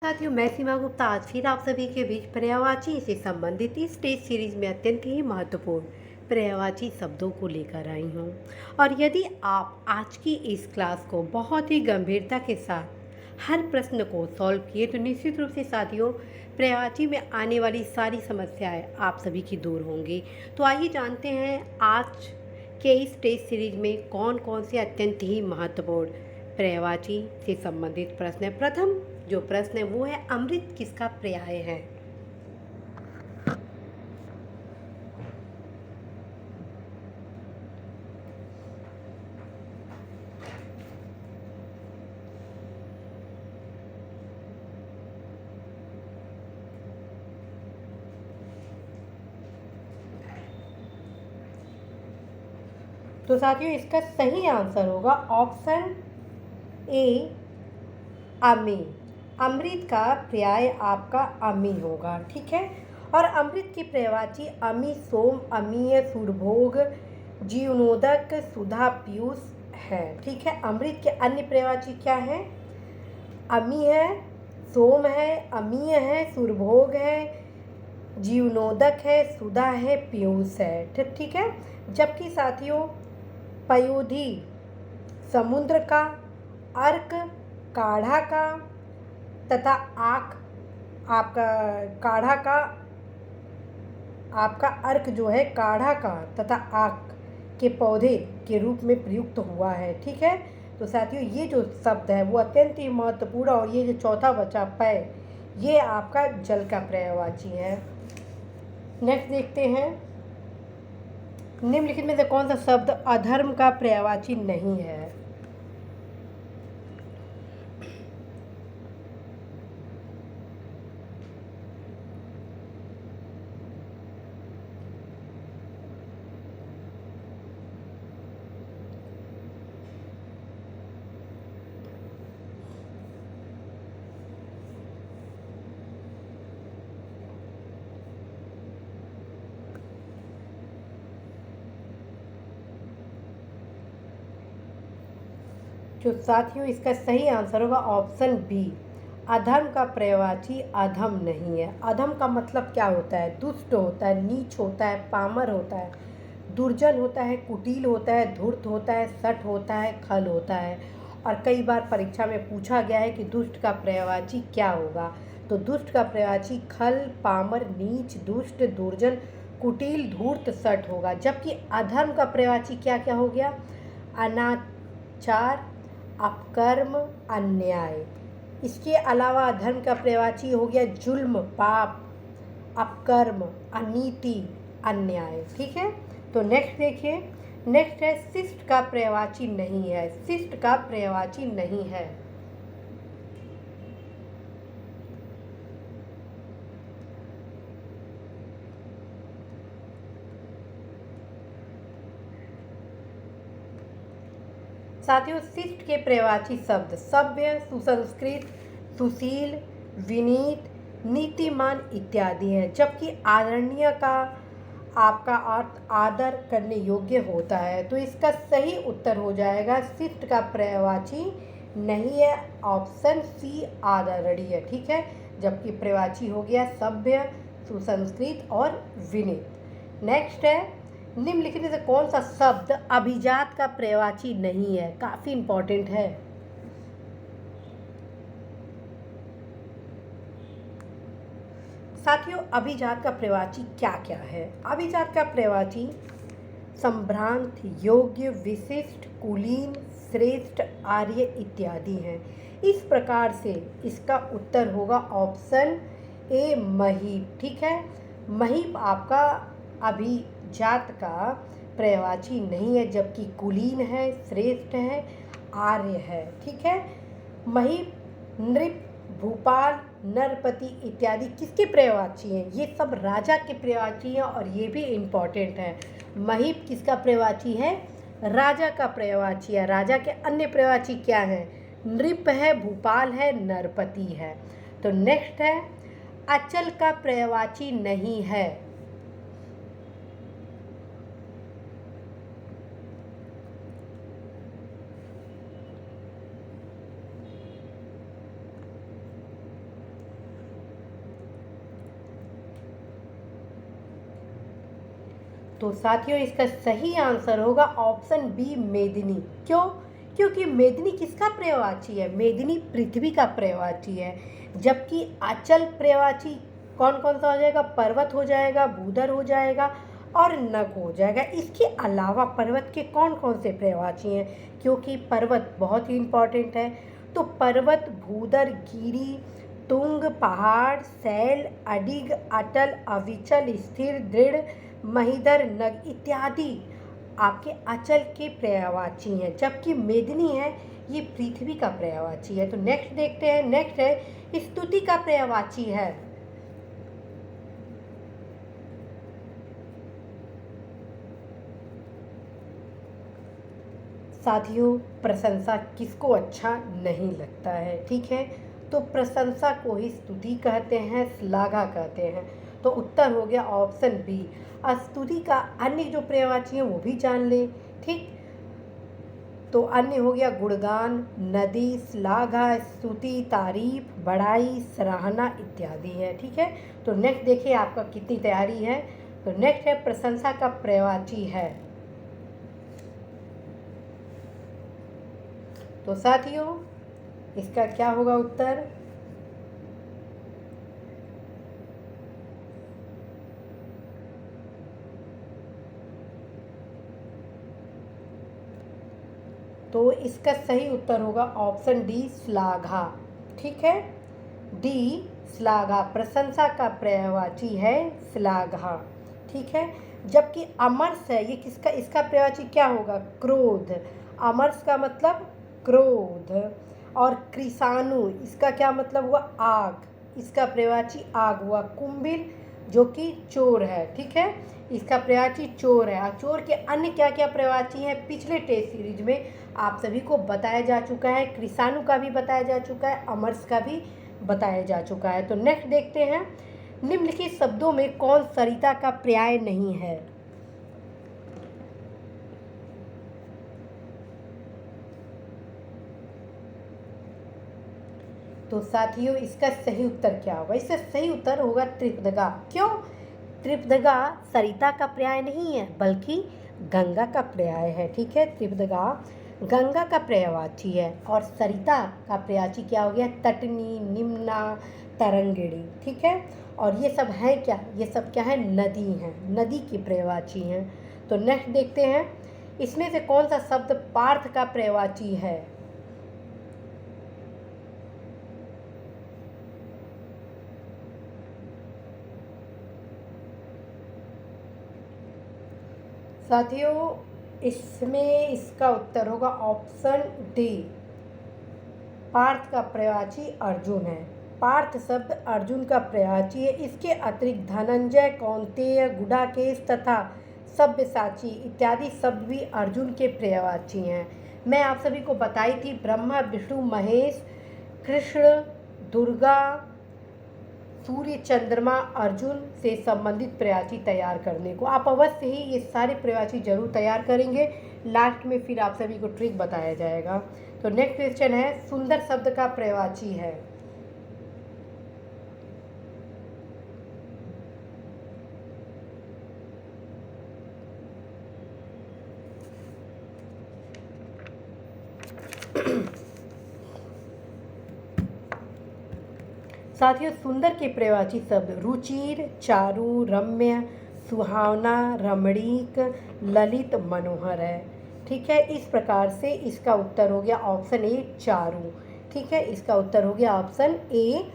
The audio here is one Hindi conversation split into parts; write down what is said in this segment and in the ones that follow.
साथियों, मैं सीमा गुप्ता आज फिर आप सभी के बीच पर्यायवाची से संबंधित इस टेस्ट सीरीज में अत्यंत ही महत्वपूर्ण पर्यायवाची शब्दों को लेकर आई हूँ। और यदि आप आज की इस क्लास को बहुत ही गंभीरता के साथ हर प्रश्न को सॉल्व किए तो निश्चित रूप से साथियों पर्यायवाची में आने वाली सारी समस्याएं आप सभी की दूर होंगी। तो आइए जानते हैं आज के इस टेस्ट सीरीज में कौन कौन से अत्यंत ही महत्वपूर्ण पर्यायवाची से संबंधित प्रश्न है। प्रथम जो प्रश्न है वो है अमृत किसका पर्याय है। तो साथियों इसका सही आंसर होगा ऑप्शन ए अमी। अमृत का पर्याय आपका अमी होगा, ठीक है। और अमृत की पर्यायवाची अमी, सोम, अमीय, सुरभोग, जीवनोदक, सुधा, पीयूष है, ठीक है। अमृत के अन्य पर्यायवाची क्या है? अमी है, सोम है, अमीय है, सुरभोग है, जीवनोदक है, सुधा है, पीयूष है, ठीक है। जबकि साथियों पयोधी समुद्र का, अर्क काढ़ा का तथा आँख आपका काढ़ा का, आपका अर्क जो है काढ़ा का तथा आँख के पौधे के रूप में प्रयुक्त हुआ है, ठीक है। तो साथियों ये जो शब्द है वो अत्यंत ही महत्वपूर्ण, और ये जो चौथा बचा पै, ये आपका जल का पर्यायवाची है। नेक्स्ट देखते हैं, निम्नलिखित में से कौन सा शब्द अधर्म का पर्यायवाची नहीं है। जो साथियों इसका सही आंसर होगा ऑप्शन बी, अधर्म का पर्यायवाची अधम नहीं है। अधम का मतलब क्या होता है? दुष्ट होता है, नीच होता है, पामर होता है, दुर्जन होता है, कुटिल होता है, धूर्त होता है, सठ होता है, खल होता है। और कई बार परीक्षा में पूछा गया है कि दुष्ट का पर्यायवाची क्या होगा। तो दुष्ट का पर्यायवाची खल, पामर, नीच, दुष्ट, दुर्जन, कुटिल, धूर्त, सठ होगा। जबकि अधर्म का पर्यायवाची क्या क्या हो गया? अनाचार, अपकर्म, अन्याय। इसके अलावा अधर्म का पर्यायवाची हो गया जुल्म, पाप, अपकर्म, अनीति, अन्याय, ठीक है। तो नेक्स्ट देखिए, नेक्स्ट है शिष्ट का पर्यायवाची नहीं है। शिष्ट का पर्यायवाची नहीं है। साथियों शिष्ट के पर्यायवाची शब्द सभ्य, सुसंस्कृत, सुशील, विनीत, नीतिमान इत्यादि हैं। जबकि आदरणीय का आपका अर्थ आदर करने योग्य होता है। तो इसका सही उत्तर हो जाएगा शिष्ट का पर्यायवाची नहीं है, ऑप्शन सी आदरणीय, ठीक है। जबकि पर्यायवाची हो गया सभ्य, सुसंस्कृत और विनीत। नेक्स्ट है, निम्नलिखित में से कौन सा शब्द अभिजात का पर्यायवाची नहीं है? काफी इंपॉर्टेंट है। साथियों अभिजात का पर्यायवाची क्या क्या है? अभिजात का पर्यायवाची संभ्रांत, योग्य, विशिष्ट, कुलीन, श्रेष्ठ, आर्य इत्यादि हैं। इस प्रकार से इसका उत्तर होगा ऑप्शन ए महीप, ठीक है। महीप आपका अभिजात का पर्यायवाची नहीं है, जबकि कुलीन है, श्रेष्ठ है, आर्य है, ठीक है। महीप, नृप, भूपाल, नरपति इत्यादि किसके पर्यायवाची हैं? ये सब राजा के पर्यायवाची हैं, और ये भी इम्पॉर्टेंट है। महीप किसका पर्यायवाची है? राजा का पर्यायवाची है। राजा के अन्य पर्यायवाची क्या हैं? नृप है, भूपाल है, नरपति है। तो नेक्स्ट है, अचल का पर्यायवाची नहीं है। तो साथियों इसका सही आंसर होगा ऑप्शन बी मेदिनी। क्यों? क्योंकि मेदिनी किसका पर्यायवाची है? मेदिनी पृथ्वी का पर्यायवाची है। जबकि अचल पर्यायवाची कौन कौन सा हो जाएगा? पर्वत हो जाएगा, भूधर हो जाएगा और नग हो जाएगा। इसके अलावा पर्वत के कौन कौन से पर्यायवाची हैं? क्योंकि पर्वत बहुत ही इंपॉर्टेंट है, तो पर्वत, भूधर, गिरी, तुंग, पहाड़, शैल, अडिग, अटल, अविचल, स्थिर, दृढ़, महीधर, नग इत्यादि आपके अचल के पर्यायवाची हैं। जबकि मेदिनी है ये पृथ्वी का पर्यायवाची है। तो नेक्स्ट देखते हैं। नेक्स्ट है स्तुति का पर्यायवाची है। साथियों प्रशंसा किसको अच्छा नहीं लगता है? ठीक है, तो प्रशंसा को ही स्तुति कहते हैं, श्लाघा कहते हैं। तो उत्तर हो गया ऑप्शन बी। स्तुति का अन्य जो पर्यायवाची है वो भी जान ले। ठीक, तो अन्य हो गया गुणगान, नदी, श्लाघा, स्तुति, तारीफ, बड़ाई, सराहना इत्यादि है। ठीक है, तो नेक्स्ट देखिए आपका कितनी तैयारी है। तो नेक्स्ट है प्रशंसा का पर्यायवाची है। तो साथियों इसका क्या होगा उत्तर? तो इसका सही उत्तर होगा ऑप्शन डी श्लाघा। ठीक है, डी श्लाघा प्रशंसा का पर्यायवाची है श्लाघा। ठीक है, जबकि अमर्ष है ये किसका, इसका पर्यायवाची क्या होगा? क्रोध। अमर्ष का मतलब क्रोध। और कृषाणु इसका क्या मतलब हुआ? आग। इसका पर्यायवाची आग हुआ। कुंभिल जो कि चोर है। ठीक है, इसका पर्यायवाची चोर है। और चोर के अन्य क्या क्या पर्यायवाची हैं पिछले टेस्ट सीरीज में आप सभी को बताया जा चुका है। कृषाणु का भी बताया जा चुका है, अमर्ष का भी बताया जा चुका है। तो नेक्स्ट देखते हैं निम्नलिखित शब्दों में कौन सरिता का पर्याय नहीं है? तो साथियों इसका सही उत्तर क्या होगा? इसका सही उत्तर होगा त्रिपदगा। क्यों? त्रिपदगा सरिता का पर्याय नहीं है बल्कि गंगा का पर्याय है। ठीक है, त्रिपदगा गंगा का पर्यायवाची है। और सरिता का पर्यायवाची क्या हो गया? तटनी, निम्ना, तरंगिणी। ठीक है, और ये सब है क्या? ये सब क्या है? नदी हैं, नदी की पर्यायवाची हैं। तो नेक्स्ट देखते हैं इसमें से कौन सा शब्द पार्थ का पर्यायवाची है? साथियों इसमें इसका उत्तर होगा ऑप्शन डी। पार्थ का पर्यायवाची अर्जुन है। पार्थ शब्द अर्जुन का पर्यायवाची है। इसके अतिरिक्त धनंजय, कौंतेय, गुडाकेश तथा सब्यसाची इत्यादि शब्द भी अर्जुन के पर्यायवाची हैं। मैं आप सभी को बताई थी ब्रह्मा, विष्णु, महेश, कृष्ण, दुर्गा, सूर्य, चंद्रमा, अर्जुन से संबंधित पर्यायवाची तैयार करने को। आप अवश्य ही ये सारे पर्यायवाची जरूर तैयार करेंगे। लास्ट में फिर आप सभी को ट्रिक बताया जाएगा। तो नेक्स्ट क्वेश्चन है सुंदर शब्द का पर्यायवाची है। साथियों सुंदर के पर्यायवाची शब्द रुचिर, चारु, रम्य, सुहावना, रमणीक, ललित, मनोहर है। ठीक है, इस प्रकार से इसका उत्तर हो गया ऑप्शन ए चारु। ठीक है, इसका उत्तर हो गया ऑप्शन ए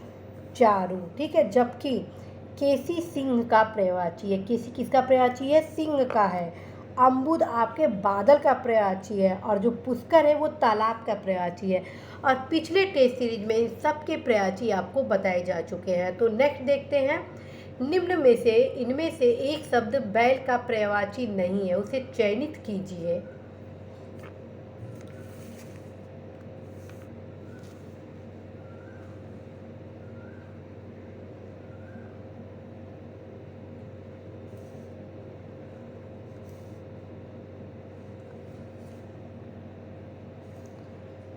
चारु। ठीक है, जबकि केसी सिंह का पर्यायवाची है। केसी किसका पर्यायवाची है? सिंह का है। अम्बुद आपके बादल का पर्यायवाची है। और जो पुष्कर है वो तालाब का पर्यायवाची है। और पिछले टेस्ट सीरीज में इन सब के पर्यायवाची आपको बताए जा चुके हैं। तो नेक्स्ट देखते हैं निम्न में से इनमें से एक शब्द बैल का पर्यायवाची नहीं है, उसे चयनित कीजिए।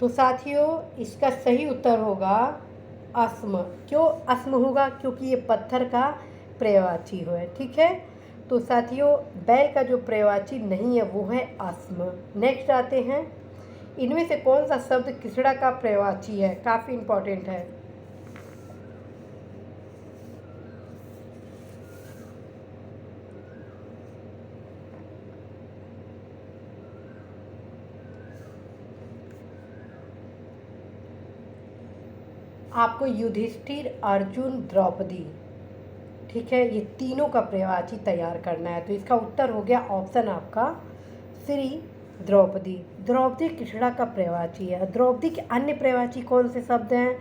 तो साथियों इसका सही उत्तर होगा अस्म। क्यों अस्म होगा? क्योंकि ये पत्थर का पर्यायवाची है। ठीक है, तो साथियों बैल का जो पर्यायवाची नहीं है वो है अस्म। नेक्स्ट आते हैं, इनमें से कौन सा शब्द किसड़ा का पर्यायवाची है? काफ़ी इंपॉर्टेंट है। आपको युधिष्ठिर, अर्जुन, द्रौपदी, ठीक है, ये तीनों का पर्यायवाची तैयार करना है। तो इसका उत्तर हो गया ऑप्शन आपका श्री द्रौपदी। द्रौपदी किसड़ा का पर्यायवाची है। द्रौपदी के अन्य पर्यायवाची कौन से शब्द हैं?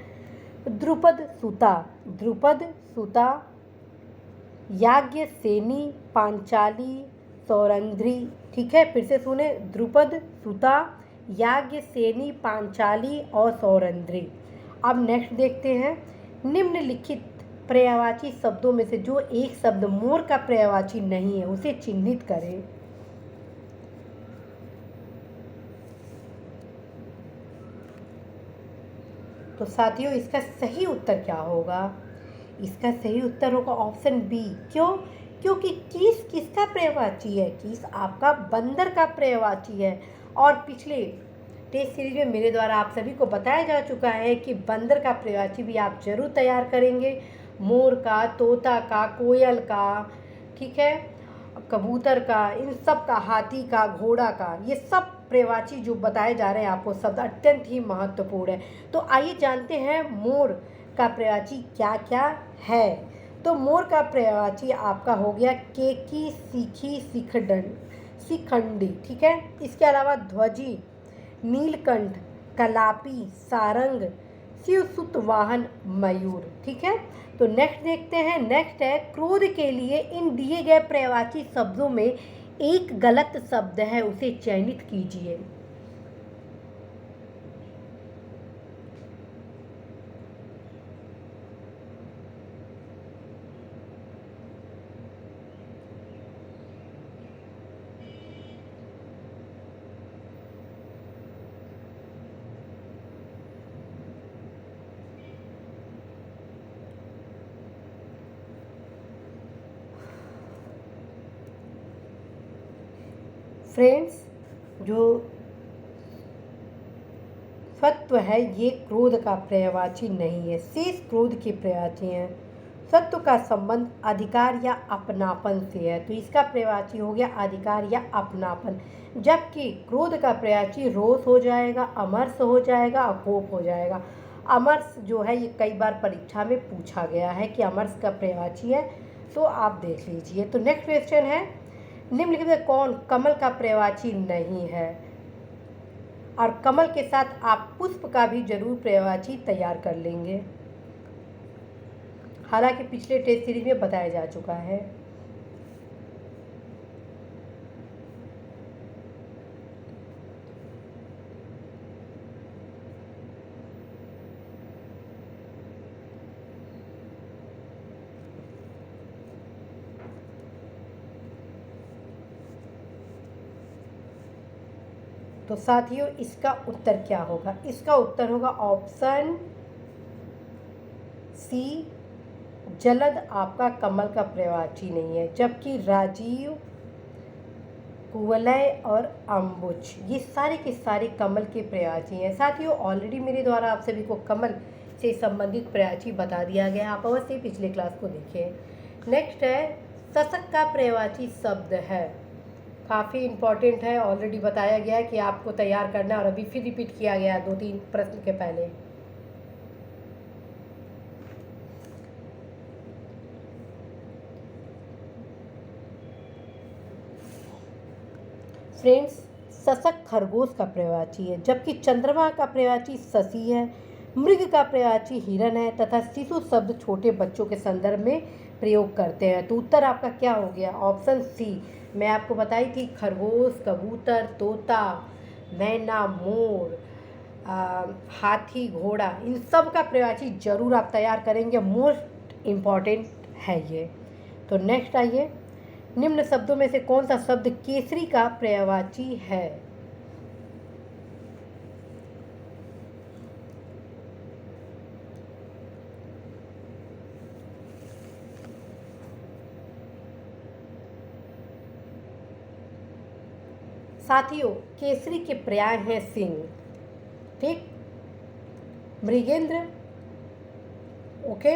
द्रुपद सुता, द्रुपद सुता, याज्ञसेनी, पांचाली, सौरंध्री। ठीक है, फिर से सुने, द्रुपद सुता, याज्ञसेनी, पांचाली और सौरंध्री। अब नेक्स्ट देखते हैं, निम्नलिखित पर्यायवाची शब्दों में से जो एक शब्द मोर का पर्यायवाची नहीं है उसे चिन्हित करें। तो साथियों इसका सही उत्तर क्या होगा? इसका सही उत्तर होगा ऑप्शन बी। क्यों? क्योंकि किस किसका पर्यायवाची है? किस आपका बंदर का पर्यायवाची है। और पिछले टेस्ट सीरीज में मेरे द्वारा आप सभी को बताया जा चुका है कि बंदर का पर्यायवाची भी आप जरूर तैयार करेंगे। मोर का, तोता का, कोयल का, ठीक है, कबूतर का, इन सब का, हाथी का, घोड़ा का, ये सब पर्यायवाची जो बताए जा रहे हैं आपको शब्द अत्यंत ही महत्वपूर्ण है। तो आइए जानते हैं मोर का पर्यायवाची क्या क्या है। तो मोर का पर्यायवाची आपका हो गया केकी, सीखी, शिखंडी। ठीक है, इसके अलावा ध्वजी, नीलकंठ, कलापी, सारंग, शिवसुत वाहन, मयूर। ठीक है, तो नेक्स्ट देखते हैं। नेक्स्ट है क्रोध के लिए इन दिए गए पर्यायवाची शब्दों में एक गलत शब्द है, उसे चयनित कीजिए। फ्रेंड्स, जो सत्व है ये क्रोध का पर्यायवाची नहीं है, शेष क्रोध के पर्यायवाची हैं। सत्व का संबंध अधिकार या अपनापन से है, तो इसका पर्यायवाची हो गया अधिकार या अपनापन। जबकि क्रोध का पर्यायवाची रोष हो जाएगा, अमर्ष हो जाएगा, अकोप हो जाएगा। अमर्ष जो है ये कई बार परीक्षा में पूछा गया है कि अमर्ष का पर्यायवाची है, तो आप देख लीजिए। तो नेक्स्ट क्वेश्चन है, निम्नलिखित में कौन कमल का पर्यायवाची नहीं है? और कमल के साथ आप पुष्प का भी जरूर पर्यायवाची तैयार कर लेंगे, हालांकि पिछले टेस्ट सीरीज में बताया जा चुका है। तो साथियों इसका उत्तर क्या होगा? इसका उत्तर होगा ऑप्शन सी, जलद आपका कमल का पर्यायवाची नहीं है। जबकि राजीव, कुवलय और अम्बुज ये सारे के सारे कमल के पर्यायवाची हैं। साथियों ऑलरेडी मेरे द्वारा आप सभी को कमल से संबंधित पर्यायवाची बता दिया गया, आप अवश्य पिछले क्लास को देखें। नेक्स्ट है शशक का पर्यायवाची शब्द है, काफ़ी इम्पॉर्टेंट है, ऑलरेडी बताया गया है कि आपको तैयार करना है और अभी फिर रिपीट किया गया 2-3 प्रश्न के पहले। फ्रेंड्स, शशक खरगोश का पर्यायवाची है, जबकि चंद्रमा का पर्यायवाची शशि है, मृग का पर्यायवाची हिरण है तथा शिशु शब्द छोटे बच्चों के संदर्भ में प्रयोग करते हैं। तो उत्तर आपका क्या हो गया? Option C. मैं आपको बताई थी खरगोश, कबूतर, तोता, मैना, मोर, हाथी, घोड़ा, इन सब का पर्यायवाची जरूर आप तैयार करेंगे, मोस्ट इम्पॉर्टेंट है ये। तो नेक्स्ट आइए, निम्न शब्दों में से कौन सा शब्द केसरी का पर्यायवाची है? साथियों, केसरी के पर्याय हैं सिंह, ठीक, मृगेंद्र, ओके,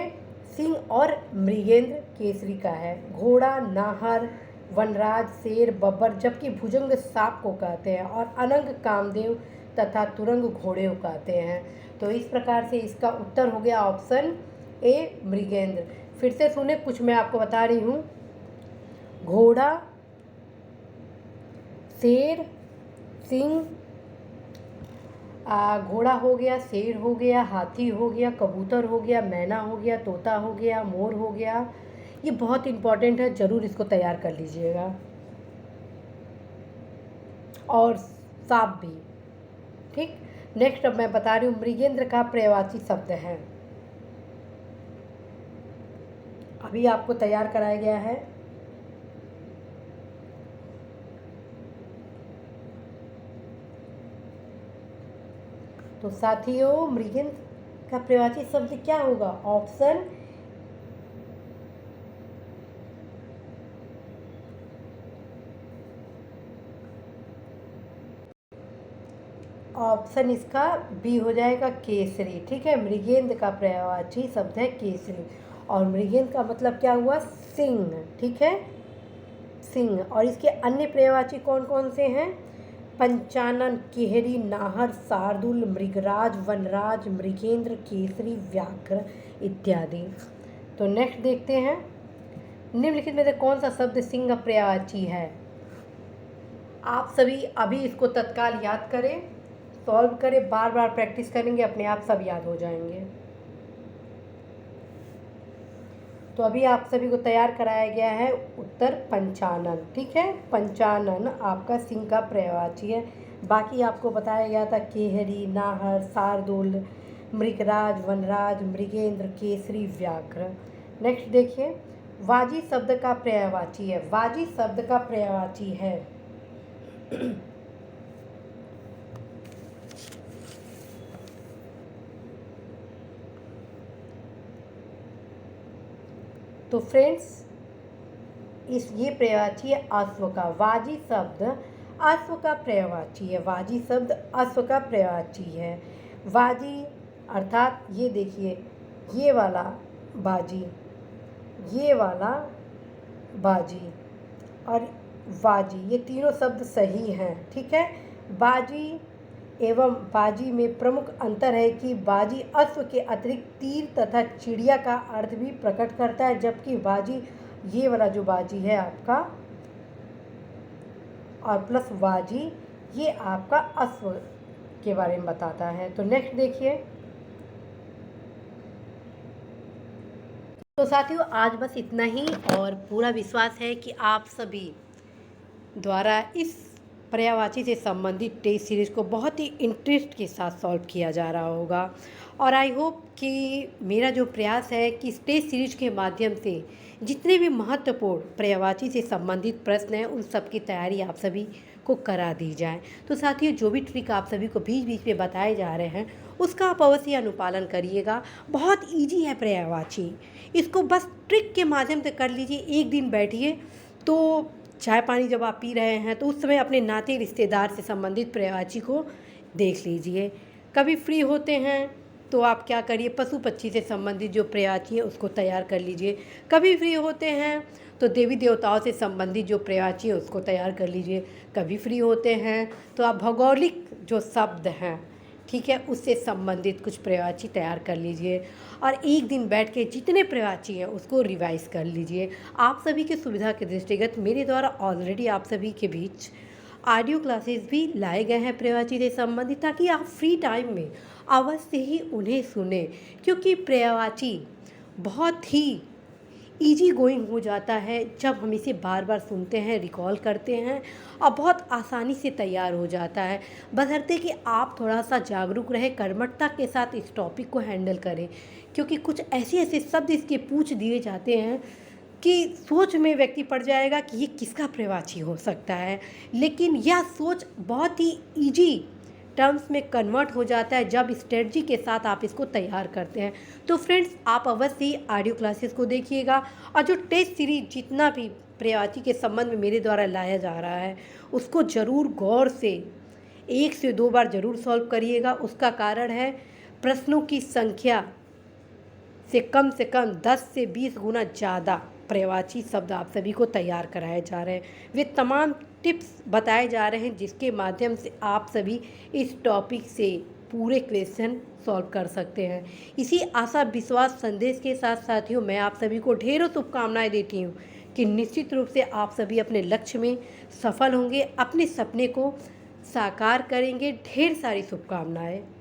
सिंह और मृगेंद्र केसरी का है। घोड़ा, नाहर, वनराज, शेर, बब्बर, जबकि भुजंग सांप को कहते हैं और अनंग कामदेव तथा तुरंग घोड़े को कहते हैं। तो इस प्रकार से इसका उत्तर हो गया ऑप्शन ए मृगेंद्र। फिर से सुने, कुछ मैं आपको बता रही हूँ। घोड़ा, शेर, सिंह, घोड़ा हो गया, शेर हो गया, हाथी हो गया, कबूतर हो गया, मैना हो गया, तोता हो गया, मोर हो गया। ये बहुत इम्पॉर्टेंट है, ज़रूर इसको तैयार कर लीजिएगा। और सांप भी, ठीक। नेक्स्ट अब मैं बता रही हूँ, मृगेंद्र का पर्यायवाची शब्द है, अभी आपको तैयार कराया गया है। तो साथियों, मृगेंद्र का पर्यायवाची शब्द क्या होगा? ऑप्शन इसका बी हो जाएगा, केसरी, ठीक है। मृगेंद्र का पर्यायवाची शब्द है केसरी, और मृगेंद्र का मतलब क्या हुआ? सिंह, ठीक है, सिंह। और इसके अन्य पर्यायवाची कौन कौन से हैं? पंचानन, केहरी, नाहर, शार्दुल, मृगराज, वनराज, मृगेंद्र, केसरी, व्याघ्र इत्यादि। तो नेक्स्ट देखते हैं, निम्नलिखित में से कौन सा शब्द सिंह का पर्यायवाची है? आप सभी अभी इसको तत्काल याद करें, सॉल्व करें, बार बार प्रैक्टिस करेंगे, अपने आप सब याद हो जाएंगे। तो अभी आप सभी को तैयार कराया गया है उत्तर पंचानन, ठीक है। पंचानन आपका सिंह का पर्यायवाची है। बाकी आपको बताया गया था केहरी, नाहर, शार्दुल, मृगराज, वनराज, मृगेंद्र, केसरी, व्याघ्र। नेक्स्ट देखिए, वाजी शब्द का पर्यायवाची है। वाजी शब्द का पर्यायवाची है तो फ्रेंड्स, ये पर्यायवाची है अश्व का। वाजी शब्द अश्व का पर्यायवाची है। वाजी शब्द अश्व का पर्यायवाची है। वाजी अर्थात ये देखिए, ये वाला बाजी, ये वाला बाजी और वाजी, ये तीनों शब्द सही हैं, ठीक है। बाजी एवं बाजी में प्रमुख अंतर है कि बाजी अश्व के अतिरिक्त तीर तथा चिड़िया का अर्थ भी प्रकट करता है, जबकि बाजी, ये वाला जो बाजी है आपका, और प्लस वाजी, ये आपका अश्व के बारे में बताता है। तो नेक्स्ट देखिए, तो साथियों आज बस इतना ही, और पूरा विश्वास है कि आप सभी द्वारा इस पर्यायवाची से संबंधित टेस्ट सीरीज़ को बहुत ही इंटरेस्ट के साथ सॉल्व किया जा रहा होगा। और आई होप कि मेरा जो प्रयास है कि इस टेस्ट सीरीज के माध्यम से जितने भी महत्वपूर्ण पर्यायवाची से संबंधित प्रश्न हैं उन सब की तैयारी आप सभी को करा दी जाए। तो साथियों, जो भी ट्रिक आप सभी को बीच बीच में बताए जा रहे हैं उसका आप अवश्य अनुपालन करिएगा। बहुत ईजी है पर्यायवाची, इसको बस ट्रिक के माध्यम से कर लीजिए। एक दिन बैठिए, तो चाय पानी जब आप पी रहे हैं तो उस समय अपने नाते रिश्तेदार से संबंधित पर्यायवाची को देख लीजिए। कभी फ्री होते हैं तो आप क्या करिए, पशु पक्षी से संबंधित जो पर्यायवाची है उसको तैयार कर लीजिए। कभी फ्री होते हैं तो देवी देवताओं से संबंधित जो पर्यायवाची है उसको तैयार कर लीजिए। कभी फ्री होते हैं तो आप भौगोलिक जो शब्द हैं, ठीक है, उससे संबंधित कुछ पर्यायवाची तैयार कर लीजिए। और एक दिन बैठ के जितने पर्यायवाची हैं उसको रिवाइज कर लीजिए। आप सभी की सुविधा के दृष्टिगत मेरे द्वारा ऑलरेडी आप सभी के बीच ऑडियो क्लासेस भी लाए गए हैं पर्यायवाची से संबंधित, ताकि आप फ्री टाइम में अवश्य ही उन्हें सुने, क्योंकि पर्यायवाची बहुत ही ईजी गोइंग हो जाता है जब हम इसे बार बार सुनते हैं, रिकॉल करते हैं, और बहुत आसानी से तैयार हो जाता है, बशर्ते कि आप थोड़ा सा जागरूक रहे, कर्मठता के साथ इस टॉपिक को हैंडल करें। क्योंकि कुछ ऐसे ऐसे शब्द इसके पूछ दिए जाते हैं कि सोच में व्यक्ति पड़ जाएगा कि ये किसका पर्यायवाची हो सकता है, लेकिन यह सोच बहुत ही ईजी टर्म्स में कन्वर्ट हो जाता है जब स्ट्रेटजी के साथ आप इसको तैयार करते हैं। तो फ्रेंड्स, आप अवश्य ही ऑडियो क्लासेस को देखिएगा, और जो टेस्ट सीरीज जितना भी पर्यायवाची के संबंध में मेरे द्वारा लाया जा रहा है उसको ज़रूर गौर से 1 से 2 बार ज़रूर सॉल्व करिएगा। उसका कारण है प्रश्नों की संख्या से कम 10 से 20 गुना ज़्यादा पर्यायवाची शब्द आप सभी को तैयार कराए जा रहे हैं। वे तमाम टिप्स बताए जा रहे हैं जिसके माध्यम से आप सभी इस टॉपिक से पूरे क्वेश्चन सॉल्व कर सकते हैं। इसी आशा विश्वास संदेश के साथ साथियों मैं आप सभी को ढेरों शुभकामनाएं देती हूँ कि निश्चित रूप से आप सभी अपने लक्ष्य में सफल होंगे, अपने सपने को साकार करेंगे। ढेर सारी शुभकामनाएं।